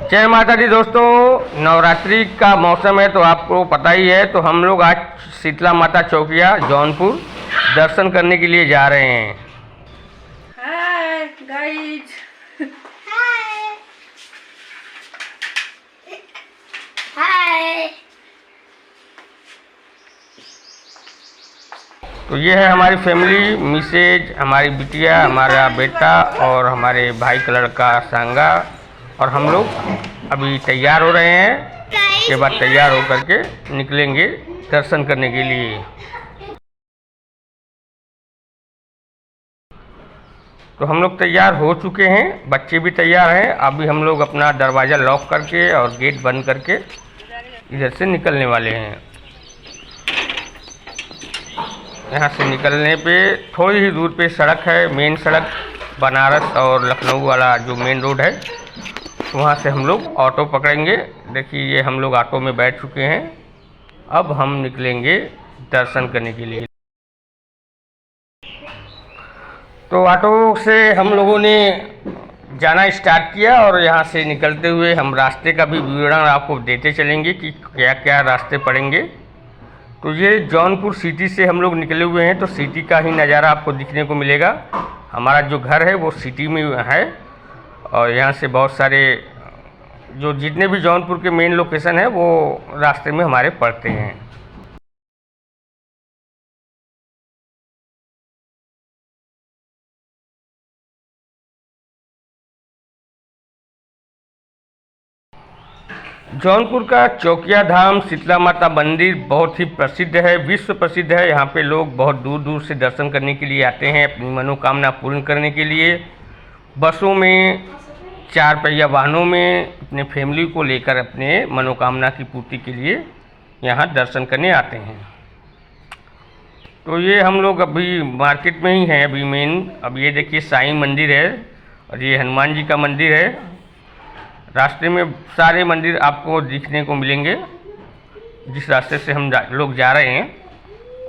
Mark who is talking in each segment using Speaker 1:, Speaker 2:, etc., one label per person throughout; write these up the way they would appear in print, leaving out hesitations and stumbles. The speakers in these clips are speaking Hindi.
Speaker 1: जय माता दी दोस्तों। नवरात्रि का मौसम है तो आपको पता ही है। तो हम लोग आज शीतला माता चौकिया जौनपुर दर्शन करने के लिए जा रहे हैं।
Speaker 2: Hi guys.
Speaker 3: Hi hi.
Speaker 1: तो ये है हमारी फैमिली, मिसेज, हमारी बिटिया, हमारा बेटा और हमारे भाई का लड़का सांगा। और हम लोग अभी तैयार हो रहे हैं। इसके बाद तैयार हो करके निकलेंगे दर्शन करने के लिए। तो हम लोग तैयार हो चुके हैं, बच्चे भी तैयार हैं। अभी हम लोग अपना दरवाज़ा लॉक करके और गेट बंद करके इधर से निकलने वाले हैं। यहाँ से निकलने पे थोड़ी ही दूर पे सड़क है, मेन सड़क बनारस और लखनऊ वाला जो मेन रोड है, वहाँ से हम लोग ऑटो पकड़ेंगे। देखिए ये हम लोग ऑटो में बैठ चुके हैं। अब हम निकलेंगे दर्शन करने के लिए। तो ऑटो से हम लोगों ने जाना स्टार्ट किया और यहाँ से निकलते हुए हम रास्ते का भी विवरण आपको देते चलेंगे कि क्या क्या रास्ते पड़ेंगे। तो ये जौनपुर सिटी से हम लोग निकले हुए हैं, तो सिटी का ही नज़ारा आपको दिखने को मिलेगा। हमारा जो घर है वो सिटी में है और यहाँ से बहुत सारे जो जितने भी जौनपुर के मेन लोकेशन है वो रास्ते में हमारे पड़ते हैं। जौनपुर का चौकिया धाम शीतला माता मंदिर बहुत ही प्रसिद्ध है, विश्व प्रसिद्ध है। यहाँ पे लोग बहुत दूर दूर से दर्शन करने के लिए आते हैं, अपनी मनोकामना पूर्ण करने के लिए। बसों में, चार पहिया वाहनों में अपने फैमिली को लेकर अपने मनोकामना की पूर्ति के लिए यहाँ दर्शन करने आते हैं। तो ये हम लोग अभी मार्केट में ही हैं अभी मेन। अब ये देखिए साईं मंदिर है और ये हनुमान जी का मंदिर है। रास्ते में सारे मंदिर आपको दिखने को मिलेंगे। जिस रास्ते से हम लोग जा रहे हैं,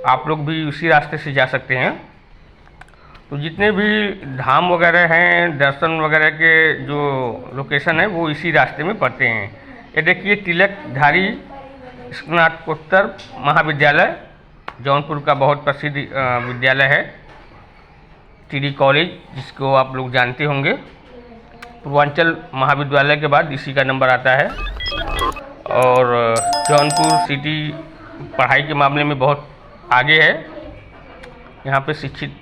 Speaker 1: आप लोग भी उसी रास्ते से जा सकते हैं। तो जितने भी धाम वगैरह हैं, दर्शन वगैरह के जो लोकेशन है वो इसी रास्ते में पड़ते हैं। ये देखिए तिलकधारी स्नातकोत्तर महाविद्यालय जौनपुर का बहुत प्रसिद्ध विद्यालय है, टीडी कॉलेज, जिसको आप लोग जानते होंगे। पूर्वांचल महाविद्यालय के बाद इसी का नंबर आता है। और जौनपुर सिटी पढ़ाई के मामले में बहुत आगे है। यहाँ पे शिक्षित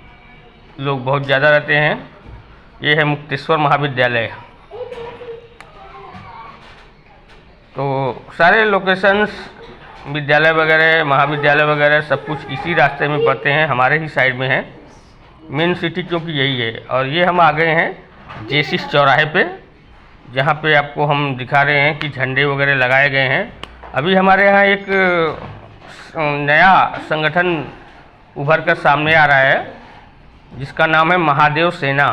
Speaker 1: लोग बहुत ज़्यादा रहते हैं। ये है मुक्तेश्वर महाविद्यालय। तो सारे लोकेशंस, विद्यालय वगैरह, महाविद्यालय वगैरह सब कुछ इसी रास्ते में पड़ते हैं, हमारे ही साइड में है। मेन सिटी क्योंकि यही है। और ये हम आ गए हैं जेसिस चौराहे पे, जहाँ पे आपको हम दिखा रहे हैं कि झंडे वगैरह लगाए गए हैं। अभी हमारे यहाँ एक नया संगठन उभर कर सामने आ रहा है जिसका नाम है महादेव सेना।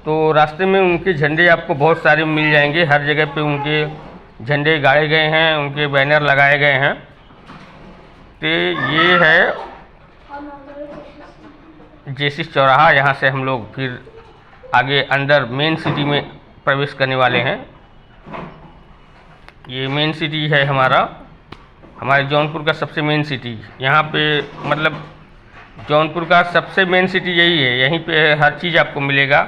Speaker 1: तो रास्ते में उनके झंडे आपको बहुत सारे मिल जाएंगे। हर जगह पे उनके झंडे गाड़े गए हैं, उनके बैनर लगाए गए हैं। तो ये है जेसिस चौराहा। यहाँ से हम लोग फिर आगे अंदर मेन सिटी में प्रवेश करने वाले हैं। ये मेन सिटी है हमारे जौनपुर का सबसे मेन सिटी। यहाँ पे मतलब जौनपुर का सबसे मेन सिटी यही है। यहीं पे हर चीज़ आपको मिलेगा,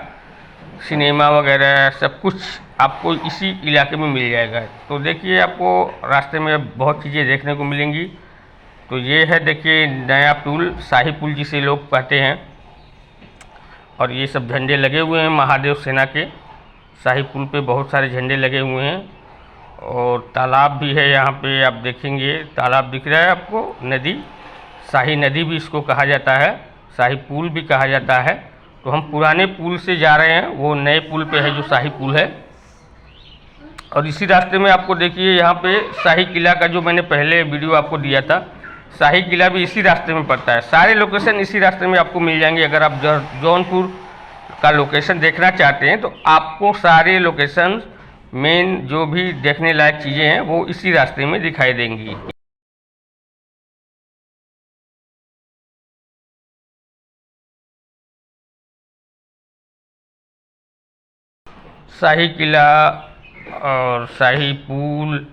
Speaker 1: सिनेमा वगैरह सब कुछ आपको इसी इलाके में मिल जाएगा। तो देखिए आपको रास्ते में बहुत चीज़ें देखने को मिलेंगी। तो ये है देखिए नया पुल, शाही पुल जिसे लोग कहते हैं। और ये सब झंडे लगे हुए हैं महादेव सेना के। शाही पुल पे बहुत सारे झंडे लगे हुए हैं। और तालाब भी है यहाँ पे, आप देखेंगे तालाब दिख रहा है आपको। नदी, शाही नदी भी इसको कहा जाता है, शाही पुल भी कहा जाता है। तो हम पुराने पुल से जा रहे हैं, वो नए पुल पे है जो शाही पुल है। और इसी रास्ते में आपको देखिए यहाँ पे शाही किला का जो मैंने पहले वीडियो आपको दिया था, शाही किला भी इसी रास्ते में पड़ता है। सारे लोकेशन इसी रास्ते में आपको मिल जाएंगे। अगर आप जौनपुर का लोकेशन देखना चाहते हैं तो आपको सारे लोकेशन मेन जो भी देखने लायक चीज़ें हैं वो इसी रास्ते में दिखाई देंगी। शाही किला और शाही पुल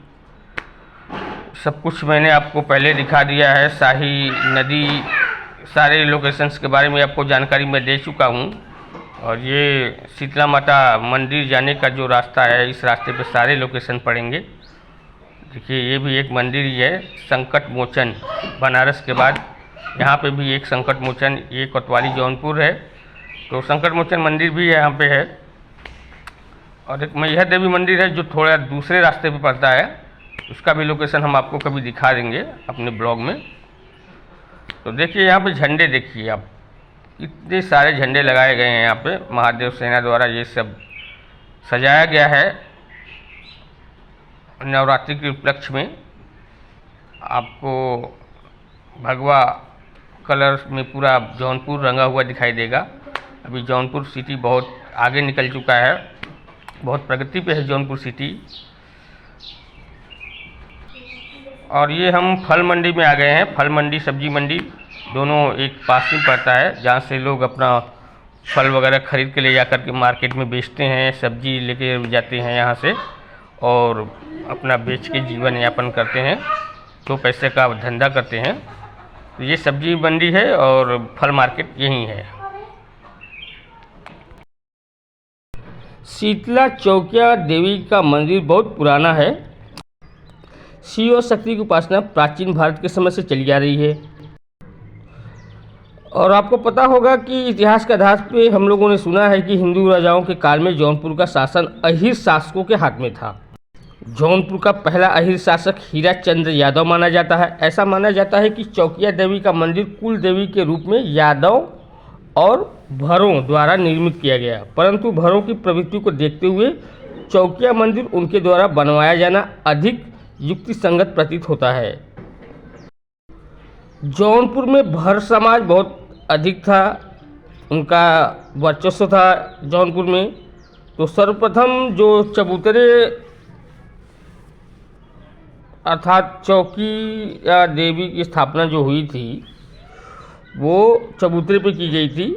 Speaker 1: सब कुछ मैंने आपको पहले दिखा दिया है। शाही नदी, सारे लोकेशंस के बारे में आपको जानकारी मैं दे चुका हूँ। और ये शीतला माता मंदिर जाने का जो रास्ता है, इस रास्ते पे सारे लोकेशन पड़ेंगे। देखिए ये भी एक मंदिर ही है, संकट मोचन। बनारस के बाद यहाँ पे भी एक संकट मोचन, ये कोतवाली जौनपुर है, तो संकट मोचन मंदिर भी यहाँ पे है। और एक मैहर देवी मंदिर है जो थोड़ा दूसरे रास्ते पे पड़ता है, उसका भी लोकेशन हम आपको कभी दिखा देंगे अपने ब्लॉग में। तो देखिए यहाँ पे झंडे देखिए आप, इतने सारे झंडे लगाए गए हैं यहाँ पे। महादेव सेना द्वारा ये सब सजाया गया है नवरात्रि के उपलक्ष्य में। आपको भगवा कलर में पूरा जौनपुर रंगा हुआ दिखाई देगा। अभी जौनपुर सिटी बहुत आगे निकल चुका है, बहुत प्रगति पे है जौनपुर सिटी। और ये हम फल मंडी में आ गए हैं। फल मंडी, सब्जी मंडी दोनों एक पास ही पड़ता है, जहाँ से लोग अपना फल वगैरह खरीद के ले जा कर के मार्केट में बेचते हैं, सब्जी लेके जाते हैं यहाँ से और अपना बेच के जीवन यापन करते हैं, तो पैसे का धंधा करते हैं। तो ये सब्जी मंडी है और फल मार्केट यहीं है। शीतला चौकिया देवी का मंदिर बहुत पुराना है। शिव और शक्ति की उपासना प्राचीन भारत के समय से चली आ रही है। और आपको पता होगा कि इतिहास के आधार पे हम लोगों ने सुना है कि हिंदू राजाओं के काल में जौनपुर का शासन अहीर शासकों के हाथ में था। जौनपुर का पहला अहीर शासक हीरा चंद्र यादव माना जाता है। ऐसा माना जाता है कि चौकिया देवी का मंदिर कुल देवी के रूप में यादव और भरों द्वारा निर्मित किया गया, परंतु भरों की प्रवृत्ति को देखते हुए चौकिया मंदिर उनके द्वारा बनवाया जाना अधिक युक्ति संगत प्रतीत होता है। जौनपुर में भर समाज बहुत अधिक था, उनका वर्चस्व था जौनपुर में। तो सर्वप्रथम जो चबूतरे अर्थात चौकिया देवी की स्थापना जो हुई थी वो चबूतरे पे की गई थी,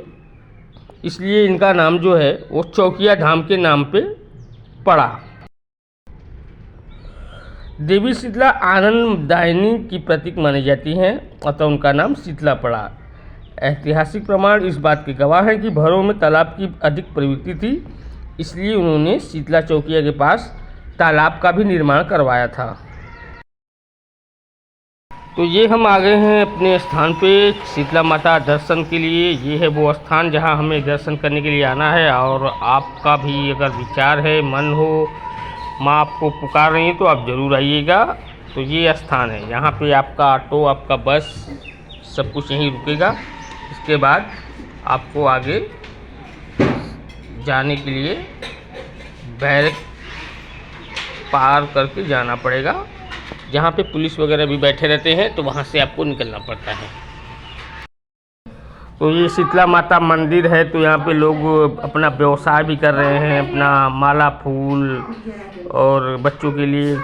Speaker 1: इसलिए इनका नाम जो है वो चौकिया धाम के नाम पे पड़ा। देवी शीतला आनंददायिनी की प्रतीक मानी जाती हैं, अतः उनका नाम शीतला पड़ा। ऐतिहासिक प्रमाण इस बात के गवाह हैं कि भरों में तालाब की अधिक प्रवृत्ति थी, इसलिए उन्होंने शीतला चौकिया के पास तालाब का भी निर्माण करवाया था। तो ये हम आ गए हैं अपने स्थान पे शीतला माता दर्शन के लिए। ये है वो स्थान जहां हमें दर्शन करने के लिए आना है। और आपका भी अगर विचार है, मन हो, माँ आपको पुकार रही है तो आप ज़रूर आइएगा। तो ये स्थान है, यहाँ पे आपका ऑटो, आपका बस सब कुछ यहीं रुकेगा। इसके बाद आपको आगे जाने के लिए बैरिक पार करके जाना पड़ेगा, जहाँ पे पुलिस वगैरह भी बैठे रहते हैं, तो वहाँ से आपको निकलना पड़ता है। तो ये शीतला माता मंदिर है, तो यहाँ पे लोग अपना व्यवसाय भी कर रहे हैं, अपना माला फूल और बच्चों के लिए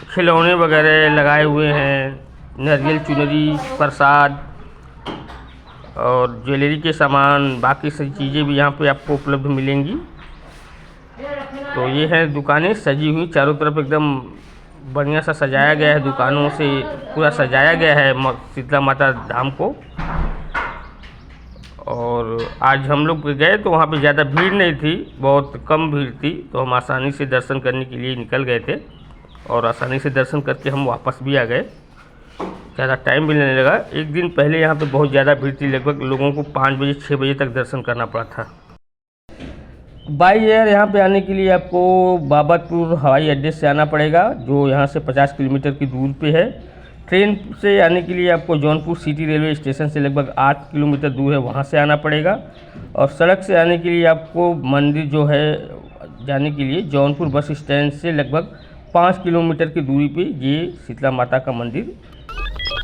Speaker 1: खिलौने वगैरह लगाए हुए हैं, नारियल चुनरी, प्रसाद और ज्वेलरी के सामान, बाकी सारी चीज़ें भी यहाँ पे आपको उपलब्ध मिलेंगी। तो ये है दुकानें सजी हुई, चारों तरफ एकदम बढ़िया सा सजाया गया है, दुकानों से पूरा सजाया गया है शीतला माता धाम को। और आज हम लोग गए तो वहाँ पे ज़्यादा भीड़ नहीं थी, बहुत कम भीड़ थी, तो हम आसानी से दर्शन करने के लिए निकल गए थे और आसानी से दर्शन करके हम वापस भी आ गए, ज़्यादा टाइम भी नहीं लगा। एक दिन पहले यहाँ पे बहुत ज़्यादा भीड़ थी, लगभग लोगों को 5 बजे 6 बजे तक दर्शन करना पड़ा था। बाई एयर यहाँ पे आने के लिए आपको बाबतपुर हवाई अड्डे से आना पड़ेगा, जो यहाँ से 50 किलोमीटर की दूर पे है। ट्रेन से आने के लिए आपको जौनपुर सिटी रेलवे स्टेशन से लगभग 8 किलोमीटर दूर है, वहाँ से आना पड़ेगा। और सड़क से आने के लिए आपको मंदिर जो है जाने के लिए जौनपुर बस स्टैंड से लगभग 5 किलोमीटर की दूरी पे ये शीतला माता का मंदिर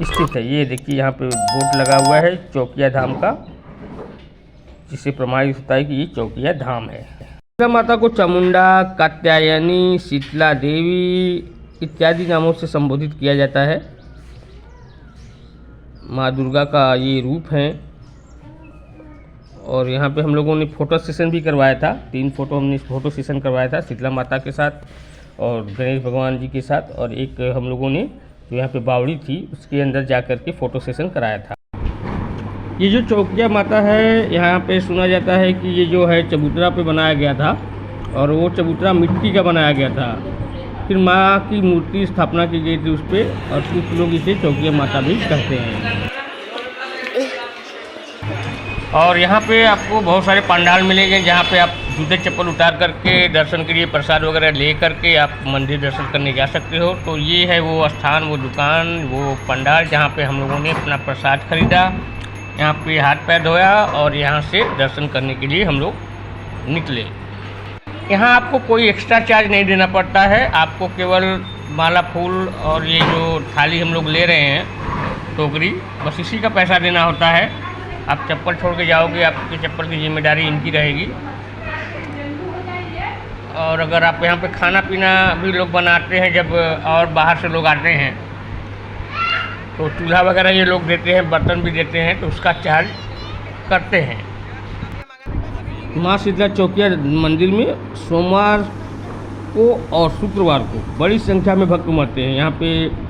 Speaker 1: स्थित है। ये देखिए यहाँ पे बोर्ड लगा हुआ है चौकिया धाम का, जिससे प्रमाणित होता है कि ये चौकिया धाम है। शीतला माता को चामुंडा, कात्यायनी, शीतला देवी इत्यादि नामों से संबोधित किया जाता है। माँ दुर्गा का ये रूप है और यहाँ पे हम लोगों ने फ़ोटो सेशन भी करवाया था। 3 फ़ोटो हमने फ़ोटो सेशन करवाया था, शीतला माता के साथ और गणेश भगवान जी के साथ, और एक हम लोगों ने जो यहाँ पे बावड़ी थी उसके अंदर जा कर के फ़ोटो सेशन कराया था। ये जो चौकिया माता है, यहाँ पे सुना जाता है कि ये जो है चबूतरा पे बनाया गया था, और वो चबूतरा मिट्टी का बनाया गया था। फिर माँ की मूर्ति स्थापना की गई थी उस पर, और कुछ लोग इसे चौकिया माता भी कहते हैं। और यहाँ पे आपको बहुत सारे पंडाल मिलेंगे जहाँ पे आप जूते चप्पल उतार करके दर्शन के लिए प्रसाद वगैरह ले करके आप मंदिर दर्शन करने जा सकते हो। तो ये है वो स्थान, वो दुकान, वो पंडाल जहाँ पे हम लोगों ने अपना प्रसाद खरीदा, यहाँ पे हाथ पैर धोया और यहाँ से दर्शन करने के लिए हम लोग निकले। यहाँ आपको कोई एक्स्ट्रा चार्ज नहीं देना पड़ता है, आपको केवल माला फूल और ये जो थाली हम लोग ले रहे हैं टोकरी, बस इसी का पैसा देना होता है। आप चप्पल छोड़ के जाओगे, आपके चप्पल की जिम्मेदारी इनकी रहेगी। और अगर आप यहाँ पे खाना पीना भी लोग बनाते हैं, जब और बाहर से लोग आते हैं तो चूल्हा वगैरह ये लोग देते हैं, बर्तन भी देते हैं, तो उसका चार्ज करते हैं। माँ शीतला चौकिया मंदिर में सोमवार को और शुक्रवार को बड़ी संख्या में भक्त उमड़ते हैं। यहाँ पे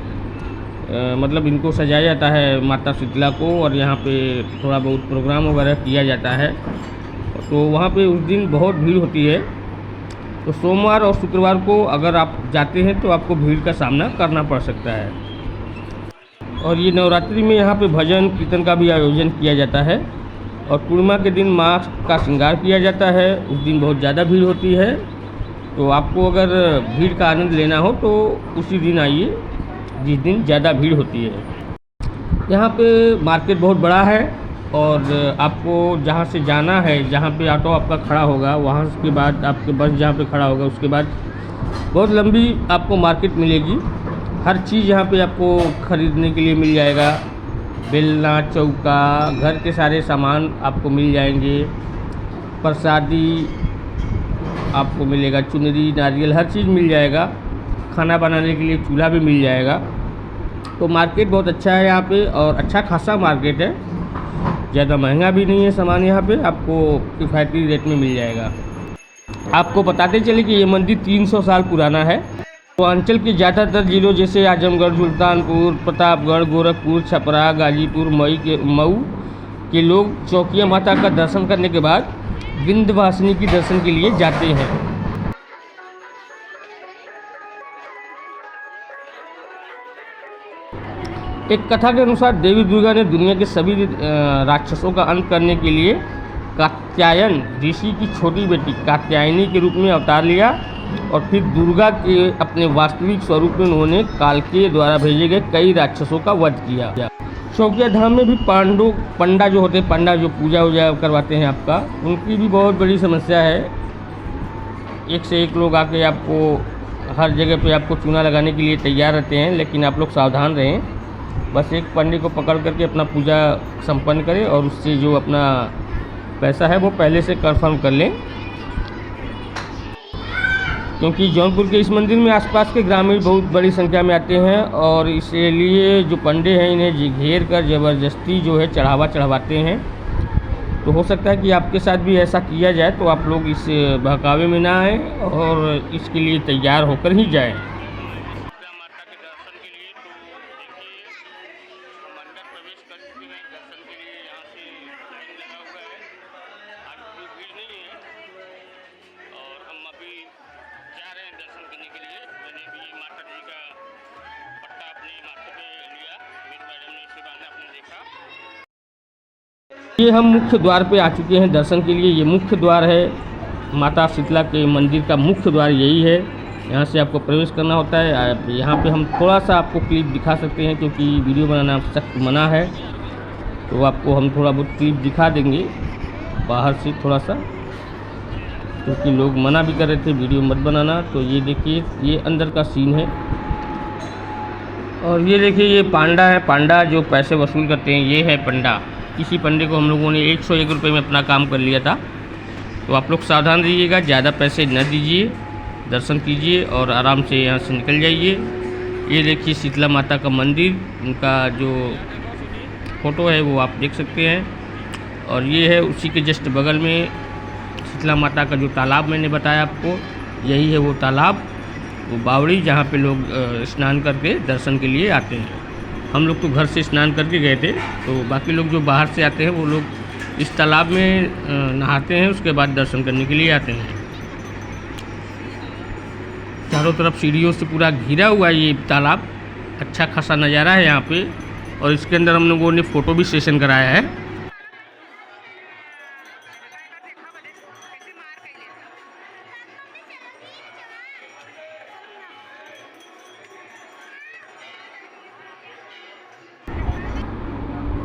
Speaker 1: मतलब इनको सजाया जाता है माता शीतला को, और यहाँ पे थोड़ा बहुत प्रोग्राम वगैरह किया जाता है, तो वहाँ पे उस दिन बहुत भीड़ होती है। तो सोमवार और शुक्रवार को अगर आप जाते हैं तो आपको भीड़ का सामना करना पड़ सकता है। और ये नवरात्रि में यहाँ पे भजन कीर्तन का भी आयोजन किया जाता है, और पूर्णिमा के दिन माँ का श्रृंगार किया जाता है। उस दिन बहुत ज़्यादा भीड़ होती है, तो आपको अगर भीड़ का आनंद लेना हो तो उसी दिन आइए जिस दिन ज़्यादा भीड़ होती है। यहाँ पे मार्केट बहुत बड़ा है, और आपको जहाँ से जाना है, जहाँ पे ऑटो आपका खड़ा होगा, वहाँ के बाद आपके बस जहाँ पे खड़ा होगा उसके बाद बहुत लंबी आपको मार्केट मिलेगी। हर चीज़ यहाँ पे आपको ख़रीदने के लिए मिल जाएगा। बेलना, चौका, घर के सारे सामान आपको मिल जाएंगे। प्रसादी आपको मिलेगा, चुनरी, नारियल, हर चीज़ मिल जाएगा। खाना बनाने के लिए चूल्हा भी मिल जाएगा। तो मार्केट बहुत अच्छा है यहाँ पे, और अच्छा खासा मार्केट है, ज़्यादा महंगा भी नहीं है सामान। यहाँ पे आपको किफ़ायती रेट में मिल जाएगा। आपको बताते चले कि ये मंदिर 300 साल पुराना है। तो अंचल के ज़्यादातर जिलों जैसे आजमगढ़, सुल्तानपुर, प्रतापगढ़, गोरखपुर, छपरा, गाजीपुर, मऊ के लोग चौकिया माता का दर्शन करने के बाद विंध्यवासिनी की दर्शन के लिए जाते हैं। एक कथा के अनुसार देवी दुर्गा ने दुनिया के सभी राक्षसों का अंत करने के लिए कात्यायन ऋषि की छोटी बेटी कात्यायनी के रूप में अवतार लिया, और फिर दुर्गा के अपने वास्तविक स्वरूप में उन्होंने काल के द्वारा भेजे गए कई राक्षसों का वध किया। चौकिया धाम में भी पंडा जो होते हैं, पंडा जो पूजा वूजा करवाते हैं आपका, उनकी भी बहुत बड़ी समस्या है। एक से एक लोग आके आपको हर जगह पे आपको चूना लगाने के लिए तैयार रहते हैं, लेकिन आप लोग सावधान रहें। बस एक पंडित को पकड़ करके अपना पूजा संपन्न करें, और उससे जो अपना पैसा है वो पहले से कंफर्म कर लें, क्योंकि जौनपुर के इस मंदिर में आसपास के ग्रामीण बहुत बड़ी संख्या में आते हैं, और इसलिए जो पंडे हैं इन्हें घेर कर ज़बरदस्ती जो है चढ़ावा चढ़वाते हैं। तो हो सकता है कि आपके साथ भी ऐसा किया जाए, तो आप लोग इस बहकावे में ना आएँ और इसके लिए तैयार होकर ही जाएँ। ये हम मुख्य द्वार पे आ चुके हैं दर्शन के लिए। ये मुख्य द्वार है, माता शीतला के मंदिर का मुख्य द्वार यही है। यहाँ से आपको प्रवेश करना होता है। यहाँ पे हम थोड़ा सा आपको क्लिप दिखा सकते हैं, क्योंकि वीडियो बनाना सख्त मना है, तो आपको हम थोड़ा बहुत क्लिप दिखा देंगे बाहर से थोड़ा सा, क्योंकि लोग मना भी कर रहे थे वीडियो मत बनाना। तो ये देखिए, ये अंदर का सीन है, और ये देखिए ये पांडा है। पांडा जो पैसे वसूल करते हैं, ये है पंडा। किसी पंडे को हम लोगों ने 101 रुपये में अपना काम कर लिया था। तो आप लोग सावधान रहिएगा, ज़्यादा पैसे न दीजिए, दर्शन कीजिए और आराम से यहाँ से निकल जाइए। ये देखिए शीतला माता का मंदिर, उनका जो फ़ोटो है वो आप देख सकते हैं। और ये है उसी के जस्ट बगल में शीतला माता का जो तालाब मैंने बताया आपको, यही है वो तालाब, वो बावड़ी, जहाँ पे लोग स्नान करके दर्शन के लिए आते हैं। हम लोग तो घर से स्नान करके गए थे, तो बाकी लोग जो बाहर से आते हैं वो लोग इस तालाब में नहाते हैं, उसके बाद दर्शन करने के लिए आते हैं। चारों तरफ सीढ़ियों से पूरा घिरा हुआ ये तालाब, अच्छा खासा नज़ारा है यहाँ पे। और इसके अंदर हम लोगों ने फ़ोटो भी सेशन कराया है।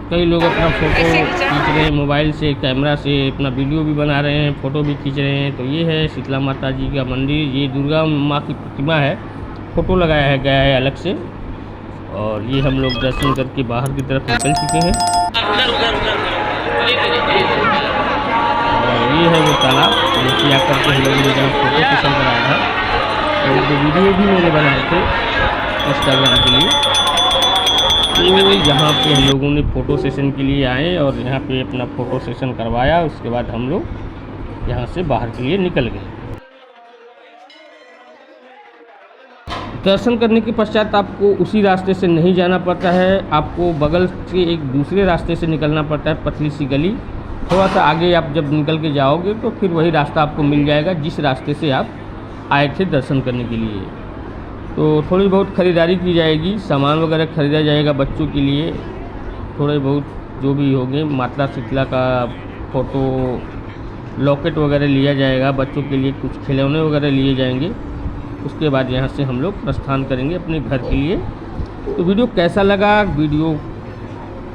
Speaker 1: कई लोग अपना फ़ोटो खींच रहे हैं मोबाइल से, कैमरा से अपना वीडियो भी बना रहे हैं, फ़ोटो भी खींच रहे हैं। तो ये है शीतला माता जी का मंदिर, ये दुर्गा माँ की प्रतिमा है, फ़ोटो लगाया गया है अलग से। और ये हम लोग दर्शन करके बाहर की तरफ निकल चुके हैं। और ये है वो तालाब नीचे आकर के हम लोगों ने जहाँ फ़ोटो सेशन कराया था, और जो वीडियो भी मैंने बनाए थे इंस्टाग्राम के लिए। तो यहाँ पे हम लोगों ने फ़ोटो सेशन के लिए आए और यहाँ पे अपना फ़ोटो सेशन करवाया। उसके बाद हम लोग यहाँ से बाहर के लिए निकल गए। दर्शन करने के पश्चात आपको उसी रास्ते से नहीं जाना पड़ता है, आपको बगल से एक दूसरे रास्ते से निकलना पड़ता है, पतली सी गली। थोड़ा सा आगे आप जब निकल के जाओगे तो फिर वही रास्ता आपको मिल जाएगा जिस रास्ते से आप आए थे दर्शन करने के लिए। तो थोड़ी बहुत ख़रीदारी की जाएगी, सामान वगैरह ख़रीदा जाएगा बच्चों के लिए, थोड़े बहुत जो भी होंगे, माता शीतला का फ़ोटो, लॉकेट वगैरह लिया जाएगा बच्चों के लिए, कुछ खिलौने वगैरह लिए जाएंगे। उसके बाद यहाँ से हम लोग प्रस्थान करेंगे अपने घर के लिए। तो वीडियो कैसा लगा, वीडियो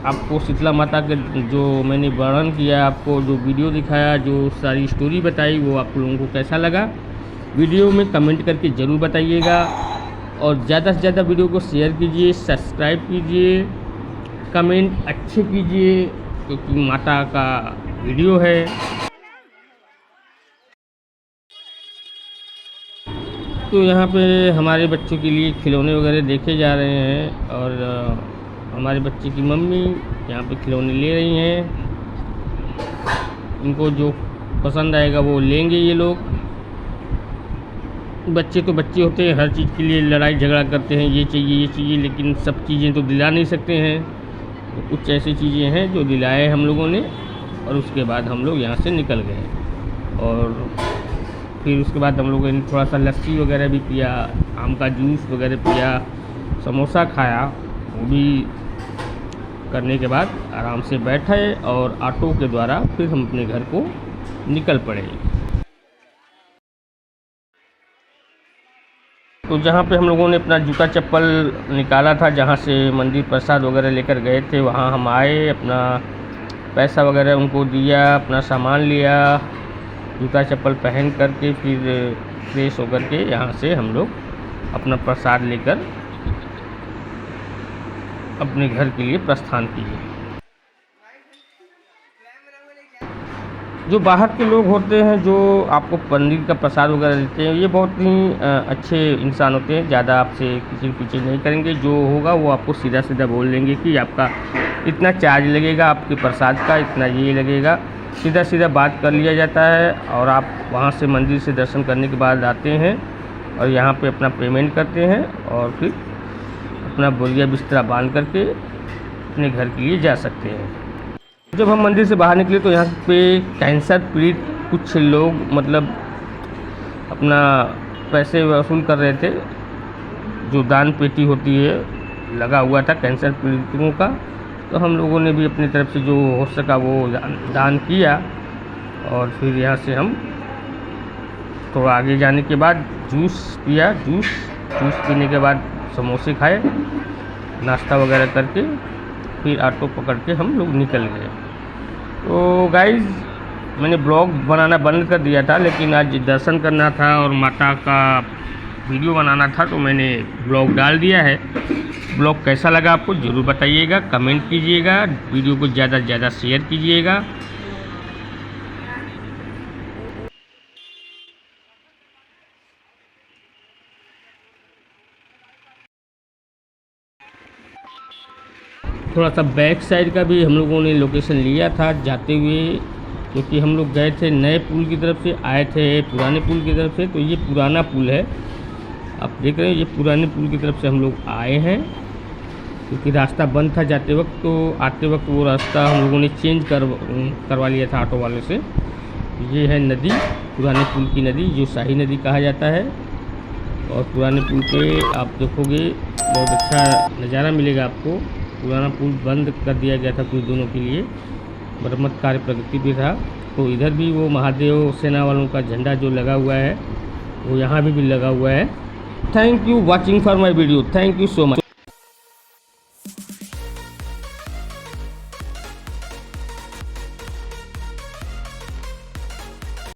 Speaker 1: आपको शीतला माता के जो मैंने वर्णन किया, आपको जो वीडियो दिखाया, जो सारी स्टोरी बताई, वो आप लोगों को कैसा लगा, वीडियो में कमेंट करके ज़रूर बताइएगा। और ज़्यादा से ज़्यादा वीडियो को शेयर कीजिए, सब्सक्राइब कीजिए, कमेंट अच्छे कीजिए, क्योंकि माता का वीडियो है। तो यहाँ पे हमारे बच्चों के लिए खिलौने वगैरह देखे जा रहे हैं, और हमारे बच्चे की मम्मी यहाँ पे खिलौने ले रही हैं। इनको जो पसंद आएगा वो लेंगे ये लोग। बच्चे तो बच्चे होते हैं, हर चीज़ के लिए लड़ाई झगड़ा करते हैं, ये चाहिए, लेकिन सब चीज़ें तो दिला नहीं सकते हैं। तो कुछ ऐसी चीज़ें हैं जो दिलाए हम लोगों ने, और उसके बाद हम लोग यहाँ से निकल गए। और फिर उसके बाद हम लोगों ने थोड़ा सा लस्सी वगैरह भी पिया, आम का जूस वगैरह पिया, समोसा खाया। वो भी करने के बाद आराम से बैठे और ऑटो के द्वारा फिर हम अपने घर को निकल पड़े। तो जहाँ पे हम लोगों ने अपना जूता चप्पल निकाला था, जहाँ से मंदिर प्रसाद वगैरह लेकर गए थे, वहाँ हम आए, अपना पैसा वगैरह उनको दिया, अपना सामान लिया, जूता चप्पल पहन करके फिर फ्रेश होकर के यहाँ से हम लोग अपना प्रसाद लेकर अपने घर के लिए प्रस्थान किए। जो बाहर के लोग होते हैं जो आपको पनीर का प्रसाद वगैरह देते हैं, ये बहुत ही अच्छे इंसान होते हैं, ज़्यादा आपसे किसी पीछे नहीं करेंगे। जो होगा वो आपको सीधा सीधा बोल देंगे कि आपका इतना चार्ज लगेगा, आपके प्रसाद का इतना ये लगेगा, सीधा सीधा बात कर लिया जाता है। और आप वहाँ से मंदिर से दर्शन करने के बाद आते हैं और यहाँ पे अपना पेमेंट करते हैं और फिर अपना बोरिया बिस्तरा बांध करके अपने घर के लिए जा सकते हैं। जब हम मंदिर से बाहर निकले तो यहाँ पे कैंसर पीड़ित कुछ लोग मतलब अपना पैसे वसूल कर रहे थे, जो दान पेटी होती है लगा हुआ था कैंसर पीड़ितों का। तो हम लोगों ने भी अपनी तरफ से जो हो सका वो दान किया। और फिर यहाँ से हम थोड़ा आगे जाने के बाद जूस पिया, जूस पीने के बाद समोसे खाए, नाश्ता वगैरह करके फिर ऑटो पकड़ के हम लोग निकल गए। तो गाइज़, मैंने ब्लॉग बनाना बंद कर दिया था, लेकिन आज दर्शन करना था और माता का वीडियो बनाना था तो मैंने ब्लॉग डाल दिया है। ब्लॉग कैसा लगा आपको ज़रूर बताइएगा, कमेंट कीजिएगा, वीडियो को ज़्यादा से ज़्यादा शेयर कीजिएगा। थोड़ा सा बैक साइड का भी हम लोगों ने लोकेशन लिया था जाते हुए, क्योंकि हम लोग गए थे नए पुल की तरफ से, आए थे पुराने पुल की तरफ से। तो ये पुराना पुल है, आप देख रहे हैं, ये पुराने पुल की तरफ से हम लोग आए हैं, क्योंकि रास्ता बंद था जाते वक्त। तो आते वक्त वो रास्ता हम लोगों ने चेंज करवा लिया था ऑटो वाले से। ये है नदी, पुराने पुल की नदी, जो शाही नदी कहा जाता है। और पुराने पुल पे आप देखोगे बहुत अच्छा नज़ारा मिलेगा आपको। पुराना पुल बंद कर दिया गया था कुछ दिनों के लिए, मरम्मत कार्य प्रगति भी था। तो इधर भी वो महादेव सेना वालों का झंडा जो लगा हुआ है वो यहाँ भी लगा हुआ है। Thank you watching for my video, thank you so much.